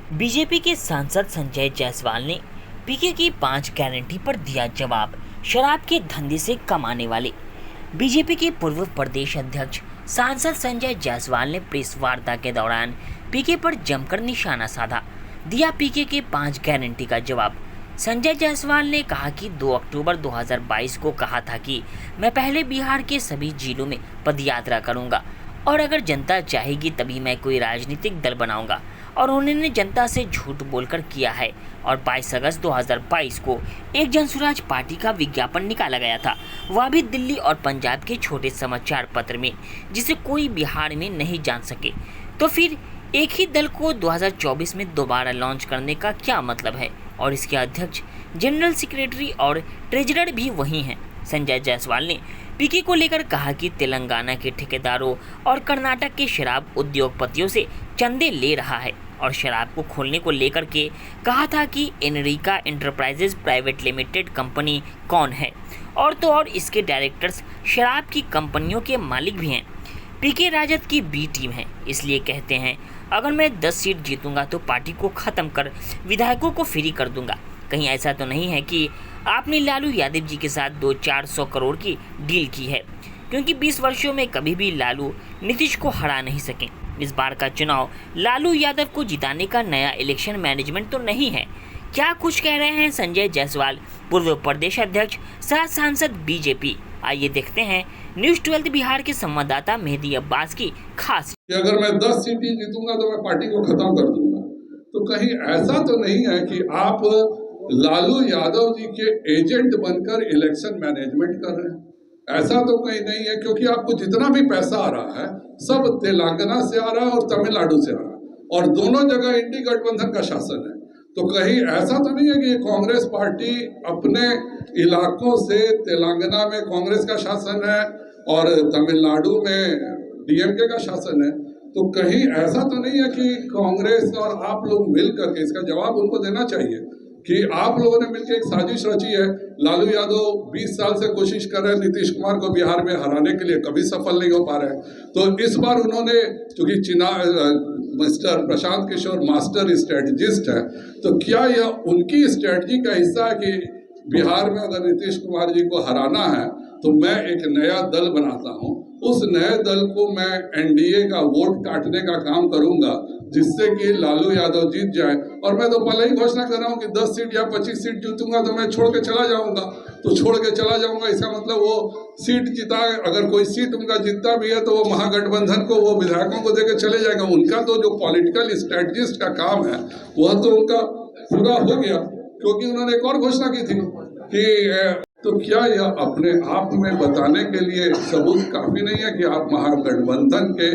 BJP के सांसद संजय जायसवाल ने पीके की 5 गारंटी पर दिया जवाब। शराब के धंधे से कमाने वाले। बीजेपी के पूर्व प्रदेश अध्यक्ष सांसद संजय जायसवाल ने प्रेस वार्ता के दौरान पीके पर जमकर निशाना साधा। दिया पीके के 5 गारंटी का जवाब। संजय जायसवाल ने कहा कि 2 अक्टूबर 2022 को कहा था कि मैं पहले बिहार के सभी जिलों में पदयात्रा करूंगा और अगर जनता चाहेगी तभी मैं कोई राजनीतिक दल बनाऊंगा, और उन्होंने जनता से झूठ बोलकर किया है। और 22 अगस्त 2022 को एक जनसुराज पार्टी का विज्ञापन निकाला गया था, वह भी दिल्ली और पंजाब के छोटे समाचार पत्र में, जिसे कोई बिहार में नहीं जान सके। तो फिर एक ही दल को 2024 में दोबारा लॉन्च करने का क्या मतलब है? और इसके अध्यक्ष, जनरल सेक्रेटरी और ट्रेजरर भी वही हैं। संजय जायसवाल ने पीके को लेकर कहा कि तेलंगाना के ठेकेदारों और कर्नाटक के शराब उद्योगपतियों से चंदे ले रहा है, और शराब को खोलने को लेकर के कहा था कि एनरिका एंटरप्राइजेज प्राइवेट लिमिटेड कंपनी कौन है, और तो और इसके डायरेक्टर्स शराब की कंपनियों के मालिक भी हैं। पीके राजद की बी टीम है, इसलिए कहते हैं अगर मैं 10 सीट जीतूंगा तो पार्टी को ख़त्म कर विधायकों को फ्री कर दूंगा। कहीं ऐसा तो नहीं है कि आपने लालू यादव जी के साथ 200-400 करोड़ की डील की है? क्योंकि 20 वर्षों में कभी भी लालू नीतीश को हरा नहीं सके। इस बार का चुनाव लालू यादव को जिताने का नया इलेक्शन मैनेजमेंट तो नहीं है। क्या कुछ कह रहे हैं संजय जायसवाल, पूर्व प्रदेश अध्यक्ष सह सांसद बीजेपी? आइए देखते हैं न्यूज़ 12 बिहार के संवाददाता मेहदी अब्बास की खास। अगर मैं 10 सीटें जीतूंगा तो मैं पार्टी को खत्म कर दूंगा। तो कहीं ऐसा तो नहीं है कि आप लालू यादव जी के एजेंट बनकर इलेक्शन मैनेजमेंट कर रहे हैं? ऐसा तो कहीं नहीं है, क्योंकि आपको जितना भी पैसा आ रहा है सब तेलंगाना से आ रहा है और तमिलनाडु से आ रहा है, और दोनों जगह इंडी गठबंधन का शासन है। तो कहीं ऐसा तो नहीं है कि कांग्रेस पार्टी अपने इलाकों से, तेलंगाना में कांग्रेस का शासन है और तमिलनाडु में डीएमके का शासन है, तो कहीं ऐसा तो नहीं है कि कांग्रेस और आप लोग मिल करके, इसका जवाब उनको देना चाहिए कि आप लोगों ने मिलकर एक साजिश रची है। लालू यादव 20 साल से कोशिश कर रहे हैं नीतीश कुमार को बिहार में हराने के लिए, कभी सफल नहीं हो पा रहे हैं। तो इस बार उन्होंने, क्योंकि mister Prashant Kishor master strategist है, तो क्या यह उनकी स्ट्रेटजी का हिस्सा है कि बिहार में अगर नीतीश कुमार जी को हराना है तो मैं एक नया दल बनाता हूं, उस नए दल को मैं एनडीए का वोट काटने का काम करूंगा, जिससे कि लालू यादव जीत जाए। और मैं तो पहले ही घोषणा कर रहा हूं कि 10 सीट या 25 सीट जीतूंगा तो मैं छोड़ के चला जाऊंगा। तो छोड़ के चला जाऊंगा, इसका मतलब वो सीट जीता, अगर कोई सीट उनका जीतता भी है तो वो महागठबंधन को, वो विधायकों को देकर चले जाएगा। उनका तो जो पॉलिटिकल स्ट्रेटजिस्ट का काम है वह तो उनका पूरा हो गया, क्योंकि उन्होंने एक और घोषणा की थी कि तो क्या यह अपने आप में बताने के लिए सबूत काफी नहीं है कि आप महागठबंधन के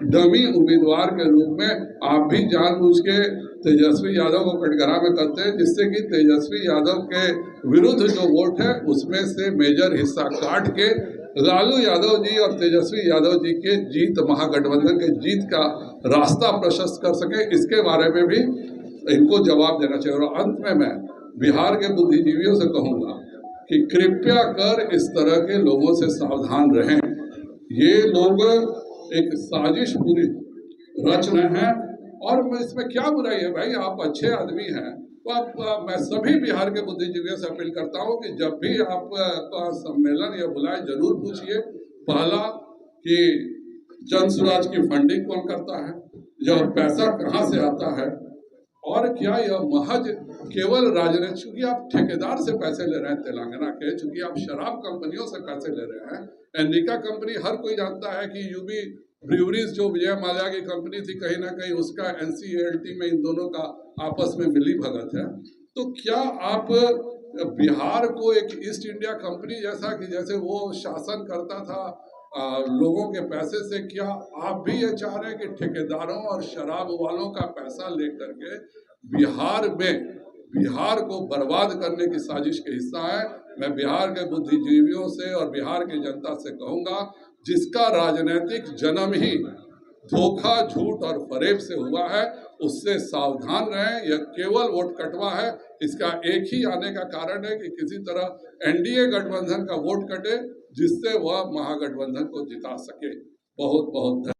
डमी उम्मीदवार के रूप में आप भी जानबूझ के तेजस्वी यादव को कटघरा में करते हैं, जिससे कि तेजस्वी यादव के विरुद्ध जो वोट है उसमें से मेजर हिस्सा काट के लालू यादव जी और तेजस्वी यादव जी के जीत, महागठबंधन के जीत का रास्ता प्रशस्त कर सके। इसके बारे में भी इनको जवाब देना चाहिए। और अंत में मैं बिहार के बुद्धिजीवियों से कहूँगा कि कृपया कर इस तरह के लोगों से सावधान रहें। ये लोग एक साजिश पूरी रच रहे हैं, और इसमें क्या बुराई है भाई? आप अच्छे आदमी हैं तो आप, मैं सभी बिहार के बुद्धिजीवियों से अपील करता हूं कि जब भी आपका सम्मेलन या बुलाए जरूर पूछिए, पहला कि जनसुराज की फंडिंग कौन करता है, यह पैसा कहाँ से आता है, और क्या यह महज केवल राजनीति, चूंकि आप ठेकेदार से पैसे ले रहे हैं तेलंगाना के, चूंकि आप शराब कंपनियों से पैसे ले रहे हैं। एनरिका कंपनी हर कोई जानता है कि यूबी ब्रूअरीज जो विजय माल्या की कंपनी थी, कहीं ना कहीं उसका एनसीएलटी में इन दोनों का आपस में मिली भगत है। तो क्या आप बिहार को एक ईस्ट इंडिया कंपनी जैसा, कि जैसे वो शासन करता था लोगों के पैसे से, क्या आप भी ये चाह रहे हैं कि ठेकेदारों और शराब वालों का पैसा लेकर के बिहार को बर्बाद करने की साजिश के हिस्सा है? मैं बिहार के बुद्धिजीवियों से और बिहार की जनता से कहूंगा, जिसका राजनीतिक जन्म ही धोखा, झूठ और फरेब से हुआ है, उससे सावधान रहें। यह केवल वोट कटवा है। इसका एक ही आने का कारण है कि किसी तरह एनडीए गठबंधन का वोट कटे, जिससे वह महागठबंधन को जिता सके। बहुत बहुत धन्यवाद।